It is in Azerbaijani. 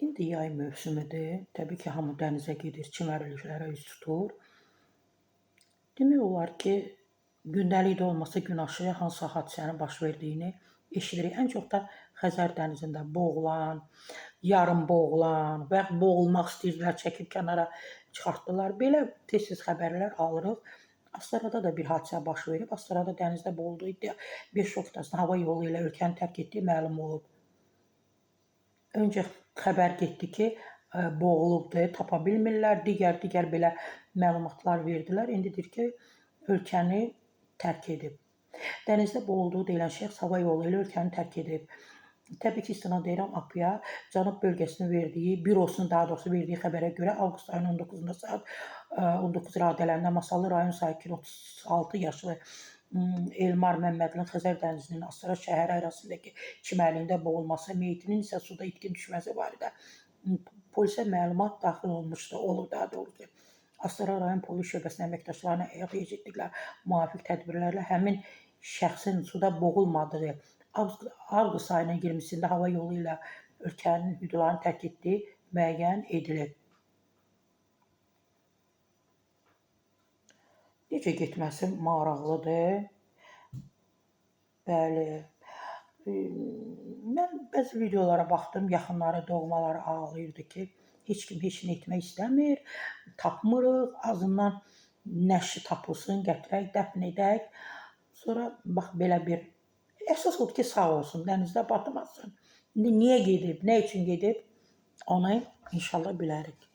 İndi yay mövsümüdür. Təbii ki, hamı dənizə gedir, çimərliklərə üz tutur. Demək olar ki, gündəlik də olmasa gün aşırı hansı hadisənin baş verdiyini eşidirik. Ən çox da Xəzər dənizində boğulan, yarım boğulan və yaxud boğulmaq istəyirdilər, çəkib kənara çıxartdılar. Belə tez-tez xəbərlər alırıq. Astarada da bir hadisə baş verib. Astarada dənizdə boğulduğu iddia 5 oftasının hava yolu ilə ölkəni tərk etdiyi məlum olub. Öncə xəbər getdi ki, boğulubdur, tapa bilmirlər. Digər belə məlumatlar verdilər. İndidir ki, ölkəni tərk edib. Dənizdə boğulduğu deyilən şəxs hava yolu ilə ölkəni tərk edib. Təbii ki, istinad edirəm API-ya, Cənub bölgəsinin bürosunun daha doğrusu verdiyi xəbərə görə avqust ayının 19-da saat 19 radələrində Masallı rayon sakini 36 yaşlı Elmar Məmmədlinin Xəzər dənizinin Astara şəhəri ərazisindəki çimərliyində boğulması, meyitinin isə suda itkin düşməsi barədə polisə məlumat daxil olub daha doğrusu. Astara rayon polis şöbəsinin əməkdaşlarına həyata keçirdikləri müvafiq tədbirlərlə həmin şəxsin suda boğulmadığı, avqust ayının 20-sində hava yolu ilə ölkənin hüdudlarını tərk etdiyi müəyyən edilib. Necə getməsi maraqlıdır. Bəli. Mən bəzi videolara baxdım, yaxınları, doğmaları ağlayırdı ki, heç kim heç nə etmək istəmir, tapmırıq, azından nəşi tapılsın, gətirək, dəfn edək. Sonra bax belə bir əsas odur ki, sağ olsun, dənizdə batmasın. İndi niyə gedib, nə üçün gedib, onu inşallah bilərik.